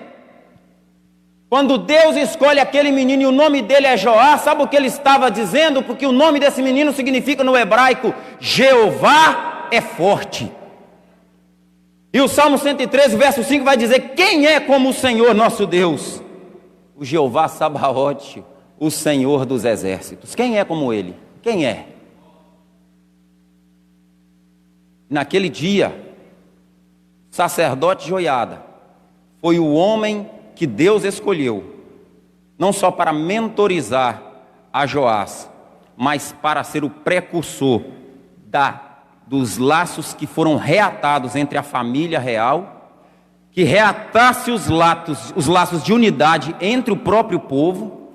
Quando Deus escolhe aquele menino e o nome dele é Joás, sabe o que ele estava dizendo? Porque o nome desse menino significa no hebraico: Jeová é forte. E o Salmo 113, verso 5 vai dizer: quem é como o Senhor nosso Deus? O Jeová Sabaote, o Senhor dos exércitos. Quem é como ele? Quem é? Naquele dia, o sacerdote Joiada foi o homem que Deus escolheu, não só para mentorizar a Joás, mas para ser o precursor dos laços que foram reatados entre a família real, que reatasse os laços de unidade entre o próprio povo,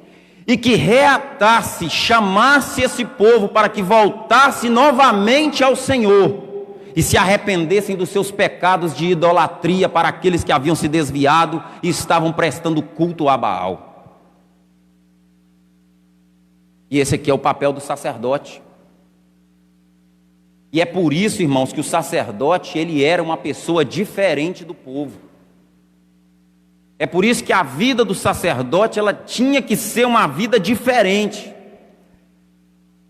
e que reatasse, chamasse esse povo para que voltasse novamente ao Senhor, e se arrependessem dos seus pecados de idolatria para aqueles que haviam se desviado e estavam prestando culto a Baal. E esse aqui é o papel do sacerdote. E é por isso, irmãos, que o sacerdote, ele era uma pessoa diferente do povo. É por isso que a vida do sacerdote, ela tinha que ser uma vida diferente.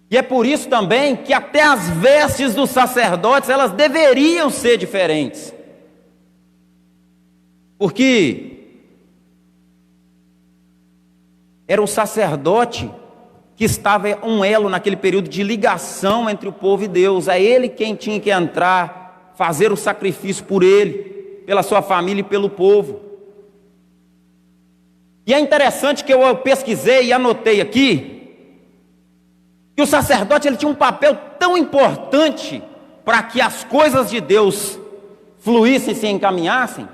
E é por isso também que até as vestes dos sacerdotes, elas deveriam ser diferentes. Porque era o sacerdote que estava um elo naquele período de ligação entre o povo e Deus. É ele quem tinha que entrar, fazer o sacrifício por ele, pela sua família e pelo povo. E é interessante que eu pesquisei e anotei aqui, que o sacerdote ele tinha um papel tão importante para que as coisas de Deus fluíssem e se encaminhassem,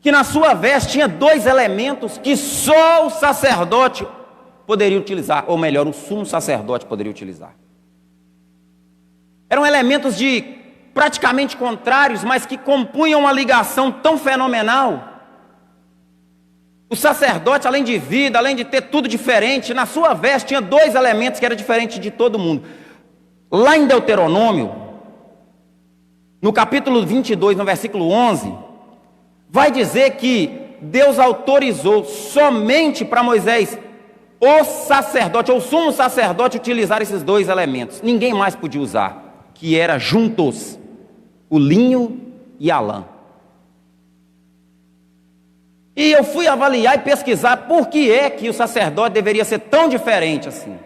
que na sua veste tinha 2 elementos que só o sacerdote poderia utilizar, ou melhor, o sumo sacerdote poderia utilizar. Eram elementos praticamente contrários, mas que compunham uma ligação tão fenomenal. O sacerdote, além de vida, além de ter tudo diferente, na sua veste tinha 2 elementos que eram diferentes de todo mundo. Lá em Deuteronômio, no capítulo 22, no versículo 11, vai dizer que Deus autorizou somente para Moisés, o sacerdote, ou o sumo sacerdote, utilizar esses 2 elementos. Ninguém mais podia usar, que era juntos, o linho e a lã. E eu fui avaliar e pesquisar por que é que o sacerdote deveria ser tão diferente assim.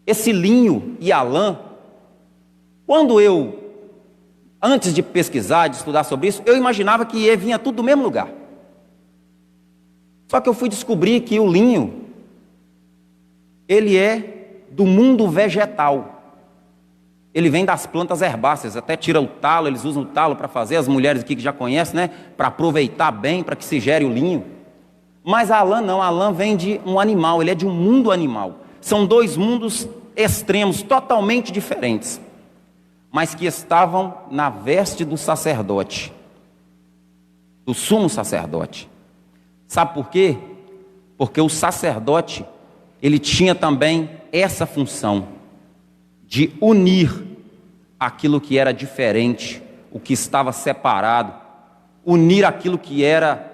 Esse linho e a lã, antes de pesquisar, de estudar sobre isso, eu imaginava que vinha tudo do mesmo lugar. Só que eu fui descobrir que o linho, ele é do mundo vegetal. Ele vem das plantas herbáceas, até tira o talo, eles usam o talo para fazer, as mulheres aqui que já conhecem, né? Para aproveitar bem, para que se gere o linho. Mas a lã não, a lã vem de um animal, ele é de um mundo animal. São 2 mundos extremos, totalmente diferentes, mas que estavam na veste do sacerdote, do sumo sacerdote. Sabe por quê? Porque o sacerdote, ele tinha também essa função de unir aquilo que era diferente, o que estava separado, unir aquilo que era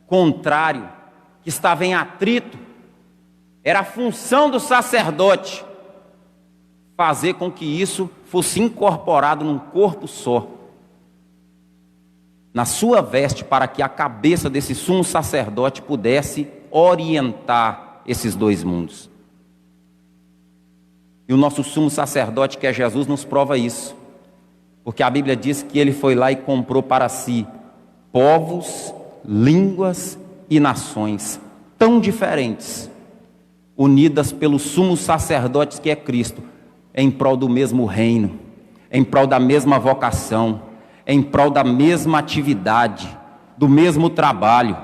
contrário, que estava em atrito. Era a função do sacerdote fazer com que isso fosse incorporado num corpo só, na sua veste, para que a cabeça desse sumo sacerdote pudesse orientar esses 2 mundos. E o nosso sumo sacerdote, que é Jesus, nos prova isso. Porque a Bíblia diz que ele foi lá e comprou para si povos, línguas e nações tão diferentes, unidas pelo sumo sacerdote que é Cristo, em prol do mesmo reino, em prol da mesma vocação, em prol da mesma atividade, do mesmo trabalho.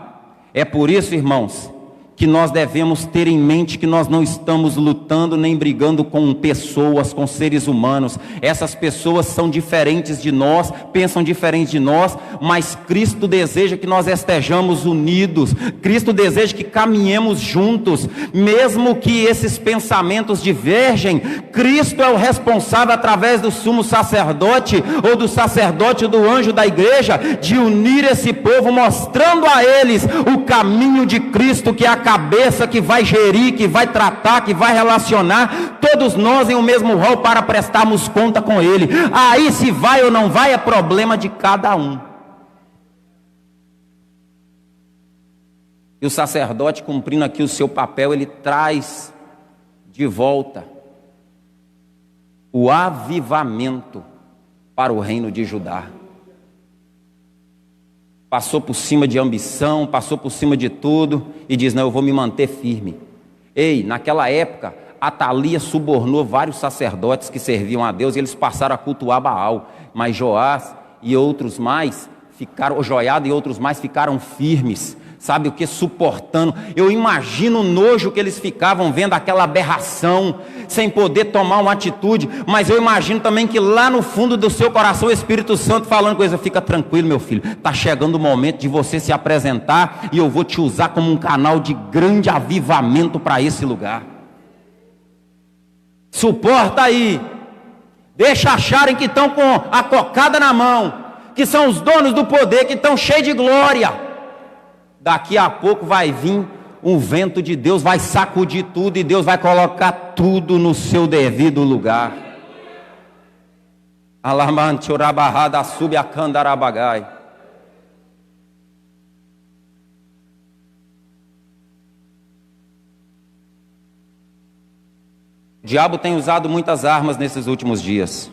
É por isso, irmãos, que nós devemos ter em mente que nós não estamos lutando nem brigando com pessoas, com seres humanos. Essas pessoas são diferentes de nós, pensam diferente de nós, mas Cristo deseja que nós estejamos unidos. Cristo deseja que caminhemos juntos, mesmo que esses pensamentos divergem. Cristo é o responsável, através do sumo sacerdote ou do sacerdote do anjo da igreja, de unir esse povo, mostrando a eles o caminho de Cristo, que é a cabeça que vai gerir, que vai tratar, que vai relacionar todos nós em um mesmo rol para prestarmos conta com Ele. Aí se vai ou não vai é problema de cada um. E o sacerdote, cumprindo aqui o seu papel, ele traz de volta o avivamento para o reino de Judá. Passou por cima de ambição, passou por cima de tudo e diz: não, eu vou me manter firme. Ei, naquela época, Atalia subornou vários sacerdotes que serviam a Deus e eles passaram a cultuar Baal. Mas Joás e outros mais ficaram, Joiada e outros mais ficaram firmes. Sabe o que? Suportando. Eu imagino o nojo que eles ficavam vendo aquela aberração, sem poder tomar uma atitude. Mas eu imagino também que lá no fundo do seu coração o Espírito Santo falando coisa: fica tranquilo, meu filho, está chegando o momento de você se apresentar e eu vou te usar como um canal de grande avivamento para esse lugar. Suporta aí. Deixa acharem que estão com a cocada na mão. que são os donos do poder, que estão cheios de glória. Daqui a pouco vai vir um vento de Deus, vai sacudir tudo e Deus vai colocar tudo no seu devido lugar. Alamante orabarrada subiacandarabagai. O diabo tem usado muitas armas nesses últimos dias.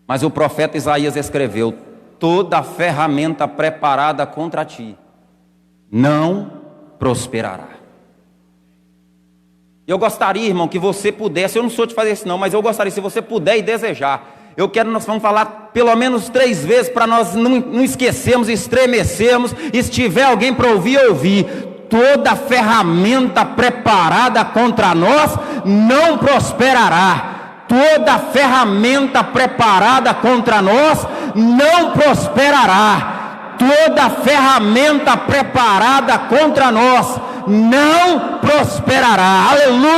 Mas o profeta Isaías escreveu: toda ferramenta preparada contra ti não prosperará. Eu gostaria, irmão, que você pudesse, eu não sou de fazer isso não, mas eu gostaria, se você puder e desejar, nós vamos falar pelo menos 3 vezes, para nós não esquecermos, estremecermos, e se tiver alguém para ouvir, ouvir. Toda ferramenta preparada contra nós não prosperará. Toda ferramenta preparada contra nós não prosperará. Toda ferramenta preparada contra nós não prosperará. Aleluia.